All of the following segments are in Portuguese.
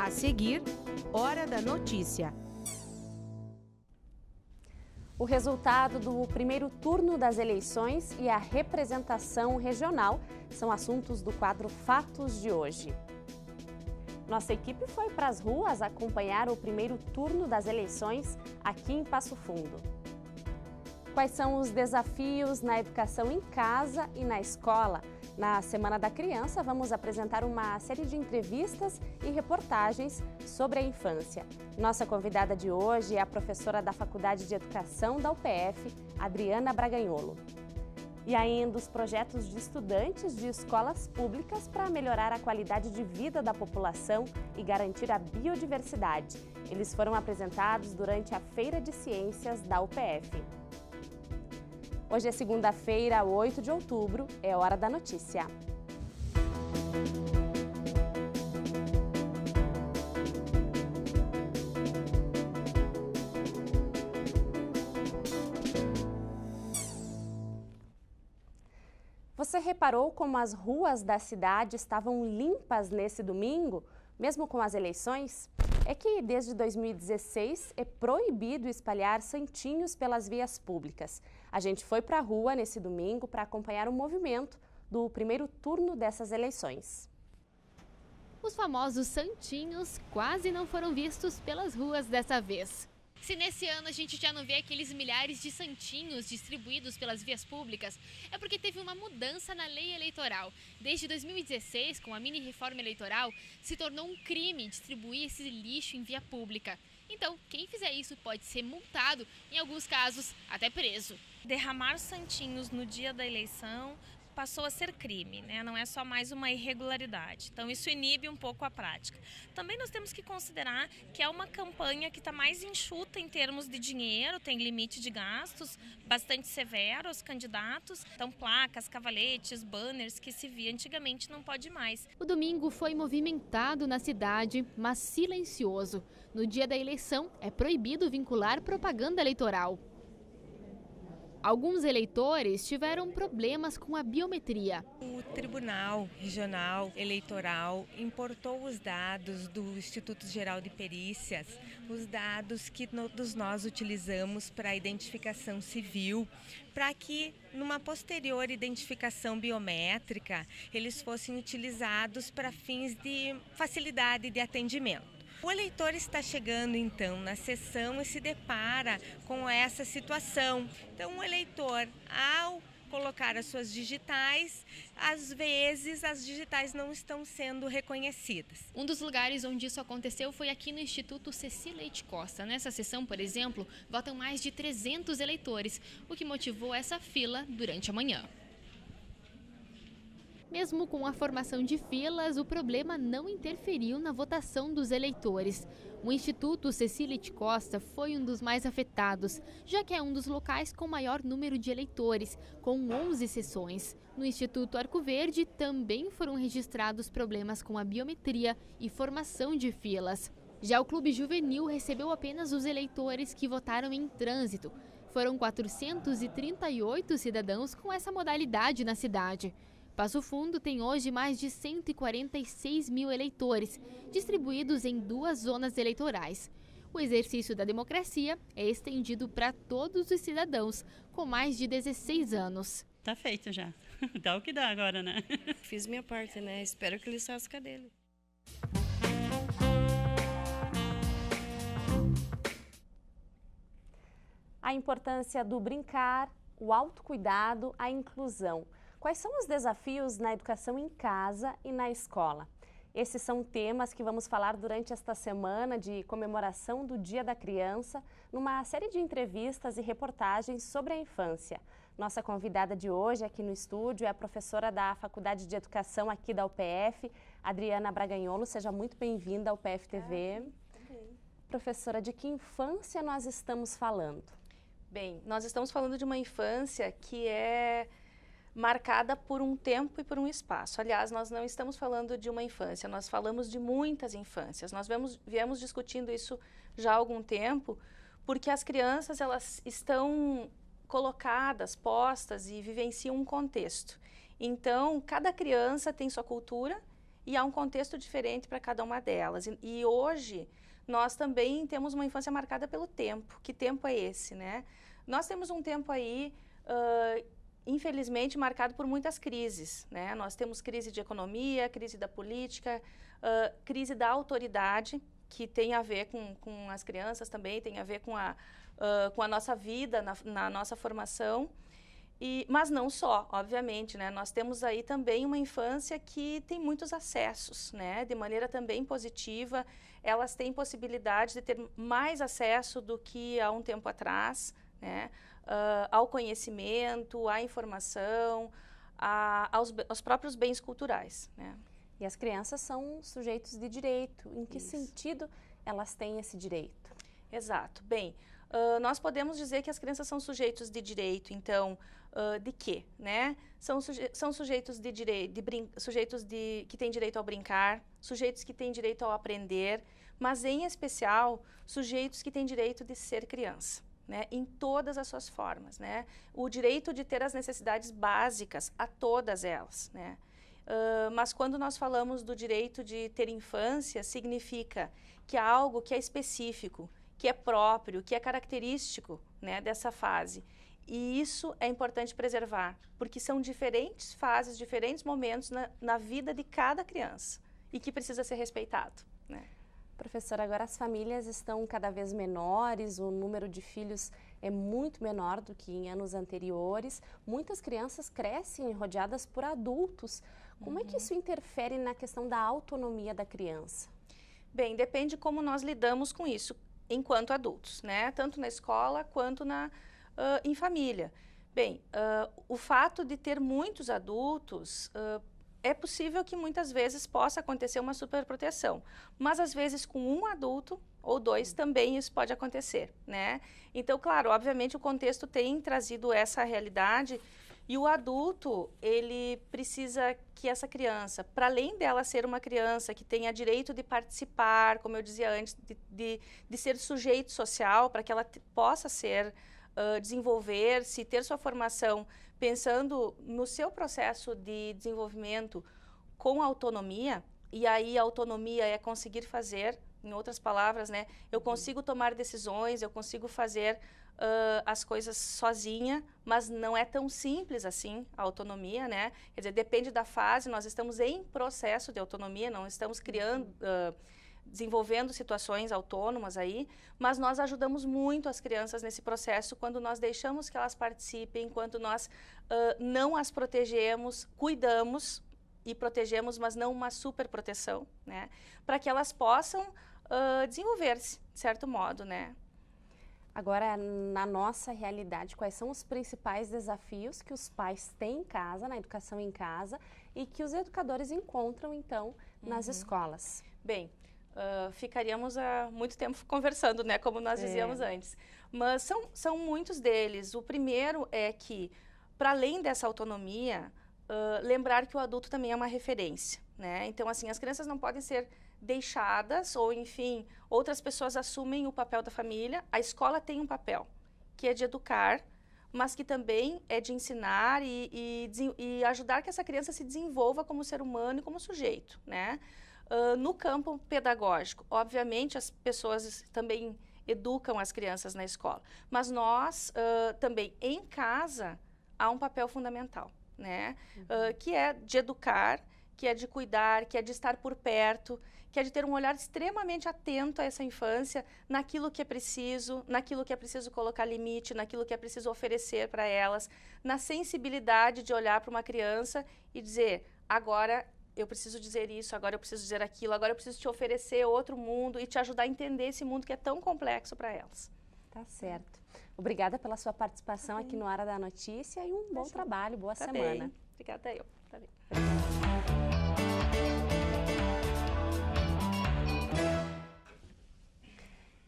A seguir, Hora da Notícia. O resultado do primeiro turno das eleições e a representação regional são assuntos do quadro Fatos de hoje. Nossa equipe foi para as ruas acompanhar o primeiro turno das eleições aqui em Passo Fundo. Quais são os desafios na educação em casa e na escola? Na Semana da Criança, vamos apresentar uma série de entrevistas e reportagens sobre a infância. Nossa convidada de hoje é a professora da Faculdade de Educação da UPF, Adriana Braganholo. E ainda os projetos de estudantes de escolas públicas para melhorar a qualidade de vida da população e garantir a biodiversidade. Eles foram apresentados durante a Feira de Ciências da UPF. Hoje é segunda-feira, 8 de outubro, é Hora da Notícia. Você reparou como as ruas da cidade estavam limpas nesse domingo, mesmo com as eleições? É que desde 2016 é proibido espalhar santinhos pelas vias públicas. A gente foi para a rua nesse domingo para acompanhar o movimento do primeiro turno dessas eleições. Os famosos santinhos quase não foram vistos pelas ruas dessa vez. Se nesse ano a gente já não vê aqueles milhares de santinhos distribuídos pelas vias públicas, é porque teve uma mudança na lei eleitoral. Desde 2016, com a mini-reforma eleitoral, se tornou um crime distribuir esse lixo em via pública. Então, quem fizer isso pode ser multado, em alguns casos, até preso. Derramar santinhos no dia da eleição passou a ser crime, né? Não é só mais uma irregularidade. Então isso inibe um pouco a prática. Também nós temos que considerar que é uma campanha que está mais enxuta em termos de dinheiro, tem limite de gastos bastante severo aos candidatos. Então placas, cavaletes, banners que se via antigamente não pode mais. O domingo foi movimentado na cidade, mas silencioso. No dia da eleição é proibido vincular propaganda eleitoral. Alguns eleitores tiveram problemas com a biometria. O Tribunal Regional Eleitoral importou os dados do Instituto Geral de Perícias, os dados que todos nós utilizamos para a identificação civil, para que numa posterior identificação biométrica eles fossem utilizados para fins de facilidade de atendimento. O eleitor está chegando então na sessão e se depara com essa situação. Então o eleitor, ao colocar as suas digitais, às vezes as digitais não estão sendo reconhecidas. Um dos lugares onde isso aconteceu foi aqui no Instituto Ceci Leite Costa. Nessa sessão, por exemplo, votam mais de 300 eleitores, o que motivou essa fila durante a manhã. Mesmo com a formação de filas, o problema não interferiu na votação dos eleitores. O Instituto Ceci Leite Costa foi um dos mais afetados, já que é um dos locais com maior número de eleitores, com 11 sessões. No Instituto Arco Verde também foram registrados problemas com a biometria e formação de filas. Já o Clube Juvenil recebeu apenas os eleitores que votaram em trânsito. Foram 438 cidadãos com essa modalidade na cidade. Passo Fundo tem hoje mais de 146 mil eleitores, distribuídos em 2 zonas eleitorais. O exercício da democracia é estendido para todos os cidadãos com mais de 16 anos. Tá feito já. Dá o que dá agora, né? Fiz minha parte, né? Espero que ele saia a dele. A importância do brincar, o autocuidado, a inclusão. Quais são os desafios na educação em casa e na escola? Esses são temas que vamos falar durante esta semana de comemoração do Dia da Criança, numa série de entrevistas e reportagens sobre a infância. Nossa convidada de hoje aqui no estúdio é a professora da Faculdade de Educação aqui da UPF, Adriana Braganholo. Seja muito bem-vinda ao UPF TV. Professora, de que infância nós estamos falando? Bem, nós estamos falando de uma infância que é marcada por um tempo e por um espaço. Aliás, nós não estamos falando de uma infância, nós falamos de muitas infâncias. Nós viemos discutindo isso já há algum tempo, porque as crianças elas estão colocadas, postas e vivenciam um contexto. Então, cada criança tem sua cultura e há um contexto diferente para cada uma delas. E hoje nós também temos uma infância marcada pelo tempo. Que tempo é esse, né? Nós temos um tempo aí, infelizmente, marcado por muitas crises, né? Nós temos crise de economia, crise da política, crise da autoridade, que tem a ver com as crianças também, tem a ver com a nossa vida, na nossa formação. Mas não só, obviamente, né? Nós temos aí também uma infância que tem muitos acessos, né? De maneira também positiva, elas têm possibilidade de ter mais acesso do que há um tempo atrás, né? Ao conhecimento, à informação, aos próprios bens culturais, né? E as crianças são sujeitos de direito. Em que Isso. sentido elas têm esse direito? Exato. Bem, nós podemos dizer que as crianças são sujeitos de direito, então, de quê, né? São sujeitos de direito, sujeitos que têm direito ao brincar, sujeitos que têm direito ao aprender, mas em especial, sujeitos que têm direito de ser criança, né? Em todas as suas formas, né? O direito de ter as necessidades básicas a todas elas, né? Mas quando nós falamos do direito de ter infância, significa que há algo que é específico, que é próprio, que é característico, né, dessa fase. E isso é importante preservar, porque são diferentes fases, diferentes momentos na vida de cada criança e que precisa ser respeitado, né? Professora, agora as famílias estão cada vez menores, o número de filhos é muito menor do que em anos anteriores. Muitas crianças crescem rodeadas por adultos. Como é que isso interfere na questão da autonomia da criança? Bem, depende como nós lidamos com isso enquanto adultos, né? Tanto na escola quanto em família. Bem, o fato de ter muitos adultos, é possível que muitas vezes possa acontecer uma superproteção, mas às vezes com um adulto ou dois também isso pode acontecer, né? Então, claro, obviamente o contexto tem trazido essa realidade e o adulto, ele precisa que essa criança, para além dela ser uma criança que tenha direito de participar, como eu dizia antes, de ser sujeito social, para que ela possa ser, desenvolver-se, ter sua formação pensando no seu processo de desenvolvimento com autonomia, e aí a autonomia é conseguir fazer, em outras palavras, né? Eu consigo tomar decisões, eu consigo fazer as coisas sozinha, mas não é tão simples assim a autonomia, né? Quer dizer, depende da fase, nós estamos em processo de autonomia, não estamos criando, desenvolvendo situações autônomas aí, mas nós ajudamos muito as crianças nesse processo quando nós deixamos que elas participem, quando nós não as protegemos, cuidamos e protegemos, mas não uma superproteção, né? Para que elas possam desenvolver-se, de certo modo, né? Agora, na nossa realidade, quais são os principais desafios que os pais têm em casa, na educação em casa, e que os educadores encontram, então, nas escolas? Bem, ficaríamos há muito tempo conversando, né, como nós dizíamos antes. Mas são muitos deles. O primeiro é que, para além dessa autonomia, lembrar que o adulto também é uma referência, né? Então, assim, as crianças não podem ser deixadas ou, enfim, outras pessoas assumem o papel da família. A escola tem um papel, que é de educar, mas que também é de ensinar e ajudar que essa criança se desenvolva como ser humano e como sujeito, né? No campo pedagógico, obviamente, as pessoas também educam as crianças na escola, mas nós também, em casa, há um papel fundamental, né? Que é de educar, que é de cuidar, que é de estar por perto, que é de ter um olhar extremamente atento a essa infância, naquilo que é preciso colocar limite, naquilo que é preciso oferecer para elas, na sensibilidade de olhar para uma criança e dizer, agora eu preciso dizer isso, agora eu preciso dizer aquilo, agora eu preciso te oferecer outro mundo e te ajudar a entender esse mundo que é tão complexo para elas. Tá certo. Obrigada pela sua participação aqui no Hora da Notícia e um bom trabalho, boa semana. Bem. Obrigada eu. Tá bem.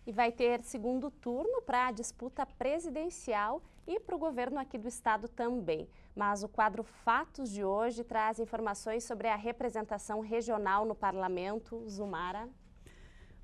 E vai ter segundo turno para a disputa presidencial e para o governo aqui do estado também. Mas o quadro Fatos de hoje traz informações sobre a representação regional no parlamento. Zumara.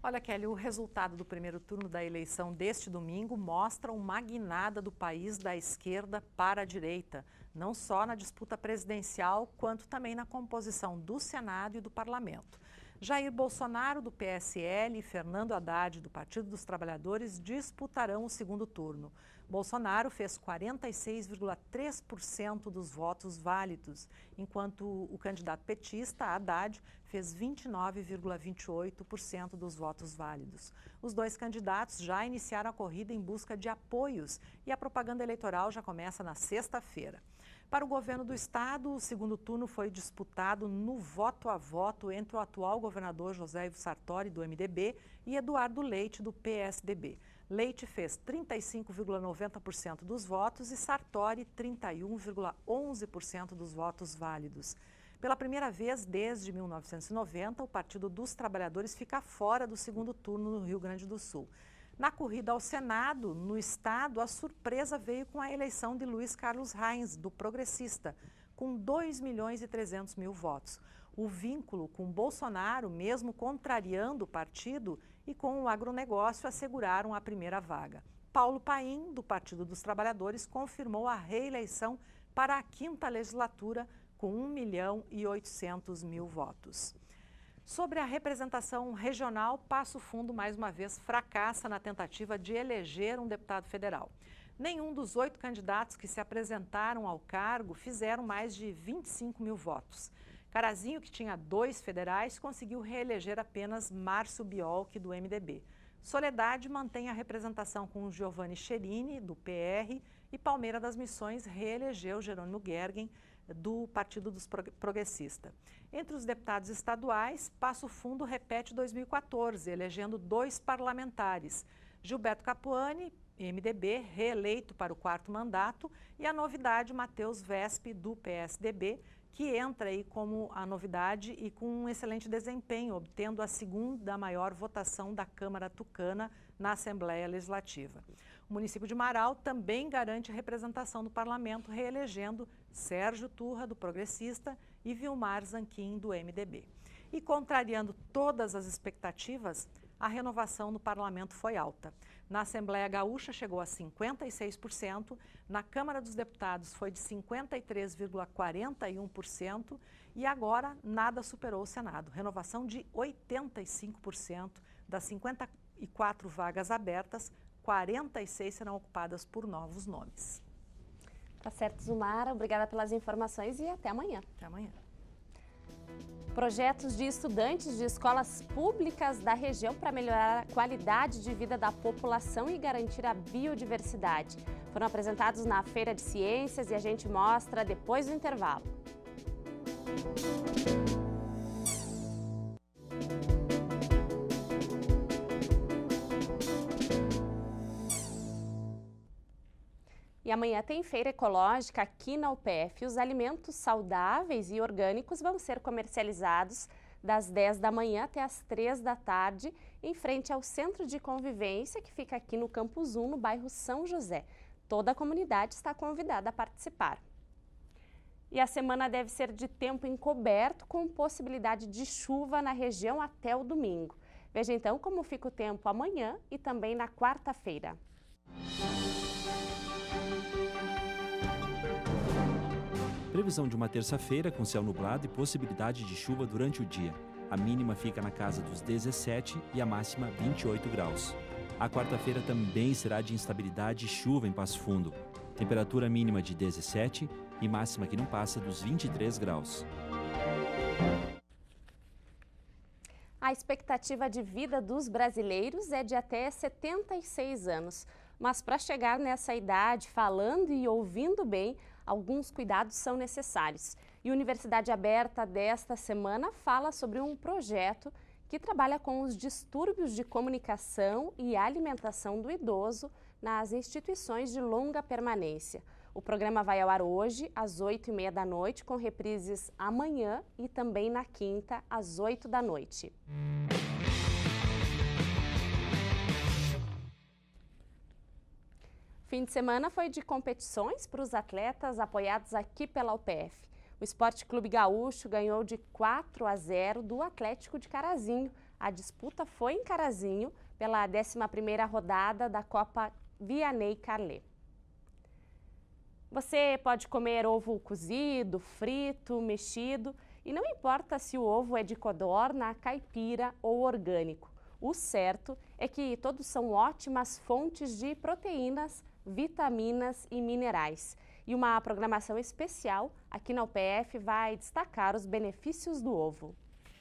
Olha, Kelly, o resultado do primeiro turno da eleição deste domingo mostra uma guinada do país da esquerda para a direita, não só na disputa presidencial, quanto também na composição do Senado e do Parlamento. Jair Bolsonaro, do PSL, e Fernando Haddad, do Partido dos Trabalhadores, disputarão o segundo turno. Bolsonaro fez 46,3% dos votos válidos, enquanto o candidato petista, Haddad, fez 29,28% dos votos válidos. Os dois candidatos já iniciaram a corrida em busca de apoios e a propaganda eleitoral já começa na sexta-feira. Para o governo do estado, o segundo turno foi disputado no voto a voto entre o atual governador José Ivo Sartori, do MDB, e Eduardo Leite, do PSDB. Leite fez 35,90% dos votos e Sartori 31,11% dos votos válidos. Pela primeira vez desde 1990, o Partido dos Trabalhadores fica fora do segundo turno no Rio Grande do Sul. Na corrida ao Senado, no estado, a surpresa veio com a eleição de Luiz Carlos Reins, do Progressista, com 2.300.000 votos. O vínculo com Bolsonaro, mesmo contrariando o partido, e com o agronegócio asseguraram a primeira vaga. Paulo Paim, do Partido dos Trabalhadores, confirmou a reeleição para a 5ª legislatura com 1.800.000 votos. Sobre a representação regional, Passo Fundo, mais uma vez, fracassa na tentativa de eleger um deputado federal. Nenhum dos 8 candidatos que se apresentaram ao cargo fizeram mais de 25.000 votos. Carazinho, que tinha 2 federais, conseguiu reeleger apenas Márcio Biolk, do MDB. Soledade mantém a representação com Giovanni Cherini, do PR, e Palmeira das Missões reelegeu Jerônimo Gergen, do Partido dos Progressistas. Entre os deputados estaduais, Passo Fundo repete 2014, elegendo 2 parlamentares. Gilberto Capuani, MDB, reeleito para o 4º mandato, e a novidade, Matheus Vespe, do PSDB, que entra aí como a novidade e com um excelente desempenho, obtendo a 2ª maior votação da Câmara Tucana na Assembleia Legislativa. O município de Marau também garante representação no parlamento, reelegendo Sérgio Turra, do Progressista, e Vilmar Zanquim, do MDB. E contrariando todas as expectativas, a renovação no parlamento foi alta. Na Assembleia Gaúcha chegou a 56%, na Câmara dos Deputados foi de 53,41% e agora nada superou o Senado. Renovação de 85%. Das 54 vagas abertas, 46 serão ocupadas por novos nomes. Tá certo, Zumara. Obrigada pelas informações e até amanhã. Até amanhã. Projetos de estudantes de escolas públicas da região para melhorar a qualidade de vida da população e garantir a biodiversidade foram apresentados na Feira de Ciências e a gente mostra depois do intervalo. E amanhã tem feira ecológica aqui na UPF. Os alimentos saudáveis e orgânicos vão ser comercializados das 10 da manhã até as 3 da tarde, em frente ao Centro de Convivência, que fica aqui no Campus 1, no bairro São José. Toda a comunidade está convidada a participar. E a semana deve ser de tempo encoberto, com possibilidade de chuva na região até o domingo. Veja então como fica o tempo amanhã e também na quarta-feira. Previsão de uma terça-feira com céu nublado e possibilidade de chuva durante o dia. A mínima fica na casa dos 17 e a máxima 28 graus. A quarta-feira também será de instabilidade e chuva em Passo Fundo. Temperatura mínima de 17 e máxima que não passa dos 23 graus. A expectativa de vida dos brasileiros é de até 76 anos. Mas para chegar nessa idade, falando e ouvindo bem, alguns cuidados são necessários. E a Universidade Aberta desta semana fala sobre um projeto que trabalha com os distúrbios de comunicação e alimentação do idoso nas instituições de longa permanência. O programa vai ao ar hoje, às 8h30 da noite, com reprises amanhã e também na quinta, às 8 da noite. Fim de semana foi de competições para os atletas apoiados aqui pela UPF. O Esporte Clube Gaúcho ganhou de 4-0 do Atlético de Carazinho. a disputa foi em Carazinho pela 11ª rodada da Copa Vianney Carlet. Você pode comer ovo cozido, frito, mexido e não importa se o ovo é de codorna, caipira ou orgânico. O certo é que todos são ótimas fontes de proteínas, vitaminas e minerais. E uma programação especial aqui na UPF vai destacar os benefícios do ovo.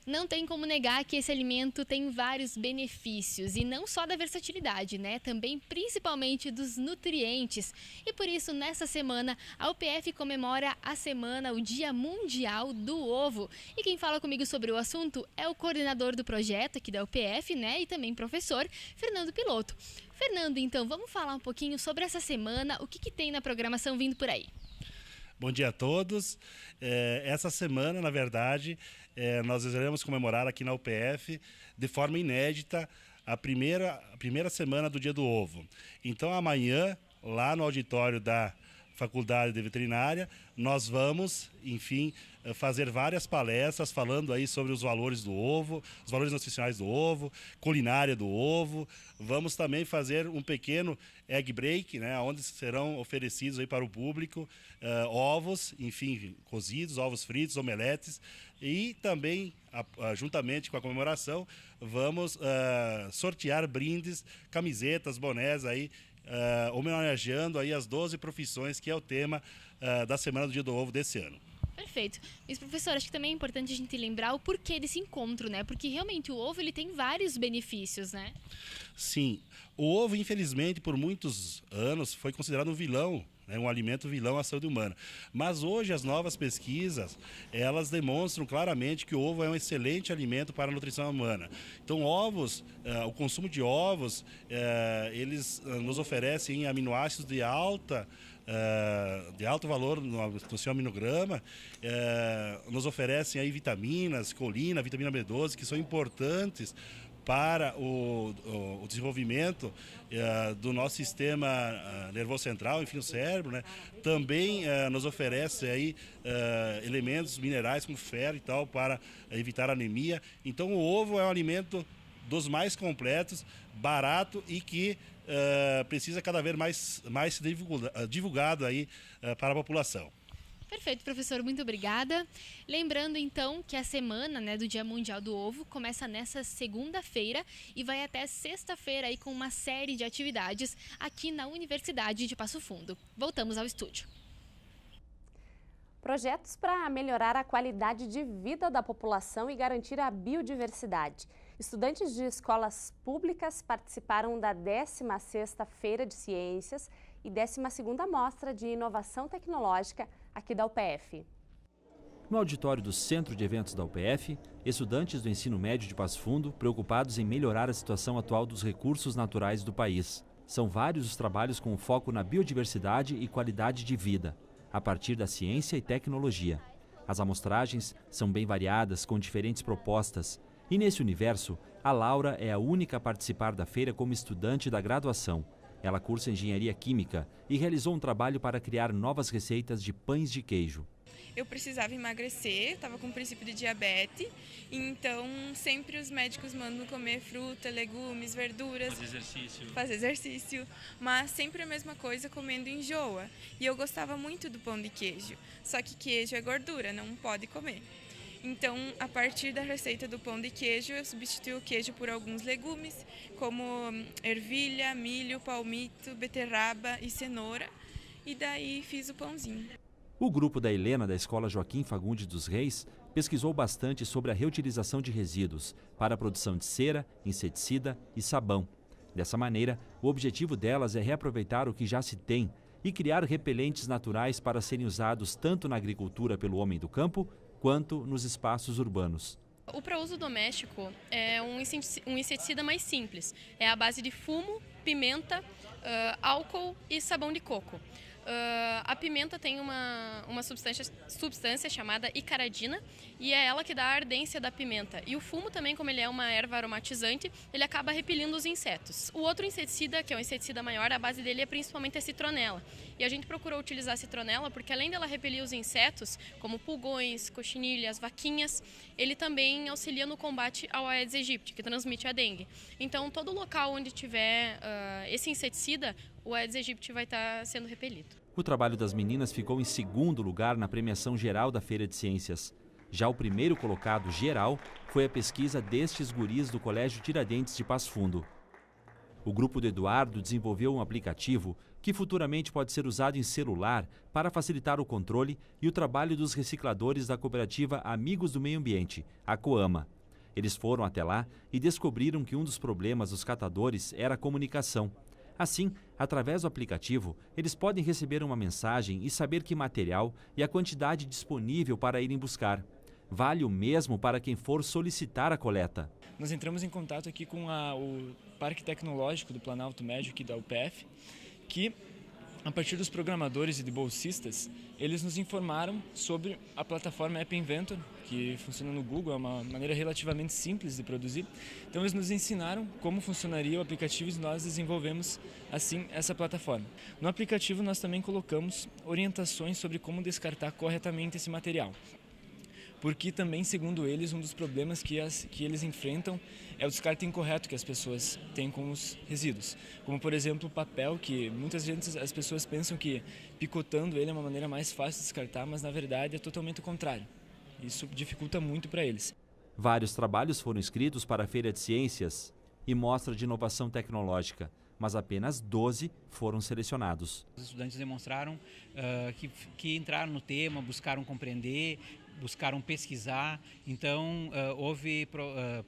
Não tem como negar que esse alimento tem vários benefícios e não só da versatilidade, né? Também principalmente dos nutrientes. E por isso, nessa semana, a UPF comemora o Dia Mundial do Ovo. E quem fala comigo sobre o assunto é o coordenador do projeto aqui da UPF, né? E também professor, Fernando Piloto. Fernando, então, vamos falar um pouquinho sobre essa semana, o que tem na programação vindo por aí? Bom dia a todos. Essa semana, na verdade, nós iremos comemorar aqui na UPF, de forma inédita, a primeira semana do Dia do Ovo. Então, amanhã, lá no auditório da Faculdade de Veterinária, nós vamos, enfim, fazer várias palestras falando aí sobre os valores do ovo, os valores nutricionais do ovo, culinária do ovo. Vamos também fazer um pequeno egg break, né, onde serão oferecidos aí para o público ovos, enfim, cozidos, ovos fritos, omeletes. E também, juntamente com a comemoração, vamos sortear brindes, camisetas, bonés aí, homenageando aí as 12 profissões, que é o tema da Semana do Dia do Ovo desse ano. Perfeito. Mas, professor, acho que também é importante a gente lembrar o porquê desse encontro, né? Porque realmente o ovo ele tem vários benefícios, né? Sim. O ovo, infelizmente, por muitos anos foi considerado um vilão, né? Um alimento vilão à saúde humana. Mas hoje as novas pesquisas, elas demonstram claramente que o ovo é um excelente alimento para a nutrição humana. Então, ovos, o consumo de ovos, eles nos oferecem aminoácidos de alto valor no seu aminograma, nos oferecem aí vitaminas, colina, vitamina B12, que são importantes para o desenvolvimento do nosso sistema nervoso central, enfim, o cérebro, né? Também nos oferece aí elementos minerais como ferro e tal para evitar anemia. Então, o ovo é um alimento dos mais completos, barato e que precisa cada vez mais ser divulgado aí para a população. Perfeito, professor, muito obrigada. Lembrando então que a semana, né, do Dia Mundial do Ovo começa nessa segunda-feira e vai até sexta-feira aí com uma série de atividades aqui na Universidade de Passo Fundo. Voltamos ao estúdio. Projetos para melhorar a qualidade de vida da população e garantir a biodiversidade. Estudantes de escolas públicas participaram da 16ª Feira de Ciências e 12ª Mostra de Inovação Tecnológica aqui da UPF. No auditório do Centro de Eventos da UPF, estudantes do ensino médio de Passo Fundo preocupados em melhorar a situação atual dos recursos naturais do país. São vários os trabalhos com foco na biodiversidade e qualidade de vida, a partir da ciência e tecnologia. As amostragens são bem variadas, com diferentes propostas. E nesse universo, a Laura é a única a participar da feira como estudante da graduação. Ela cursa Engenharia Química e realizou um trabalho para criar novas receitas de pães de queijo. Eu precisava emagrecer, estava com princípio de diabetes, então sempre os médicos mandam comer fruta, legumes, verduras. Fazer exercício, mas sempre a mesma coisa, comendo enjoa. E eu gostava muito do pão de queijo, só que queijo é gordura, não pode comer. Então, a partir da receita do pão de queijo, eu substituí o queijo por alguns legumes, como ervilha, milho, palmito, beterraba e cenoura, e daí fiz o pãozinho. O grupo da Helena, da Escola Joaquim Fagundes dos Reis, pesquisou bastante sobre a reutilização de resíduos para a produção de cera, inseticida e sabão. Dessa maneira, o objetivo delas é reaproveitar o que já se tem e criar repelentes naturais para serem usados tanto na agricultura pelo homem do campo, quanto nos espaços urbanos. O para uso doméstico é um inseticida mais simples. É a base de fumo, pimenta, álcool e sabão de coco. A pimenta tem uma substância chamada icaradina e é ela que dá a ardência da pimenta. E o fumo também, como ele é uma erva aromatizante, ele acaba repelindo os insetos. O outro inseticida, que é um inseticida maior, a base dele é principalmente a citronela. E a gente procurou utilizar a citronela porque, além dela repelir os insetos, como pulgões, cochinilhas, vaquinhas, ele também auxilia no combate ao Aedes aegypti, que transmite a dengue. Então, todo local onde tiver esse inseticida, o Aedes aegypti vai estar sendo repelido. O trabalho das meninas ficou em segundo lugar na premiação geral da Feira de Ciências. Já o primeiro colocado geral foi a pesquisa destes guris do Colégio Tiradentes de Passo Fundo. O grupo do Eduardo desenvolveu um aplicativo que futuramente pode ser usado em celular para facilitar o controle e o trabalho dos recicladores da cooperativa Amigos do Meio Ambiente, a Coama. Eles foram até lá e descobriram que um dos problemas dos catadores era a comunicação. Assim, através do aplicativo, eles podem receber uma mensagem e saber que material e a quantidade disponível para irem buscar. Vale o mesmo para quem for solicitar a coleta. Nós entramos em contato aqui com o Parque Tecnológico do Planalto Médio, aqui da UPF, que, a partir dos programadores e de bolsistas, eles nos informaram sobre a plataforma App Inventor, que funciona no Google, é uma maneira relativamente simples de produzir. Então eles nos ensinaram como funcionaria o aplicativo e nós desenvolvemos, assim, essa plataforma. No aplicativo nós também colocamos orientações sobre como descartar corretamente esse material. Porque também, segundo eles, um dos problemas que eles enfrentam é o descarte incorreto que as pessoas têm com os resíduos. Como, por exemplo, o papel, que muitas vezes as pessoas pensam que picotando ele é uma maneira mais fácil de descartar, mas na verdade é totalmente o contrário. Isso dificulta muito para eles. Vários trabalhos foram inscritos para a Feira de Ciências e Mostra de Inovação Tecnológica, mas apenas 12 foram selecionados. Os estudantes demonstraram que entraram no tema, buscaram compreender, buscaram pesquisar, então houve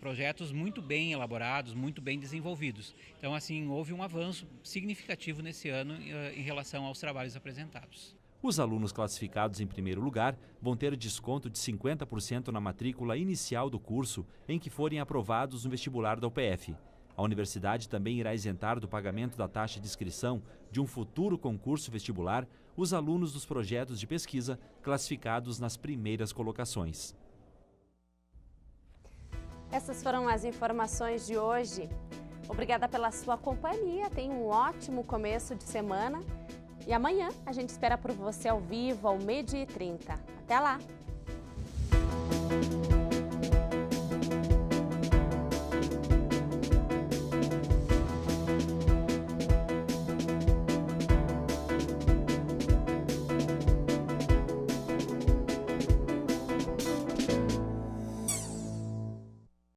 projetos muito bem elaborados, muito bem desenvolvidos. Então, assim, houve um avanço significativo nesse ano em relação aos trabalhos apresentados. Os alunos classificados em primeiro lugar vão ter desconto de 50% na matrícula inicial do curso em que forem aprovados no vestibular da UPF. A universidade também irá isentar do pagamento da taxa de inscrição de um futuro concurso vestibular os alunos dos projetos de pesquisa classificados nas primeiras colocações. Essas foram as informações de hoje. Obrigada pela sua companhia, tenha um ótimo começo de semana e amanhã a gente espera por você ao vivo ao 12h30. Até lá!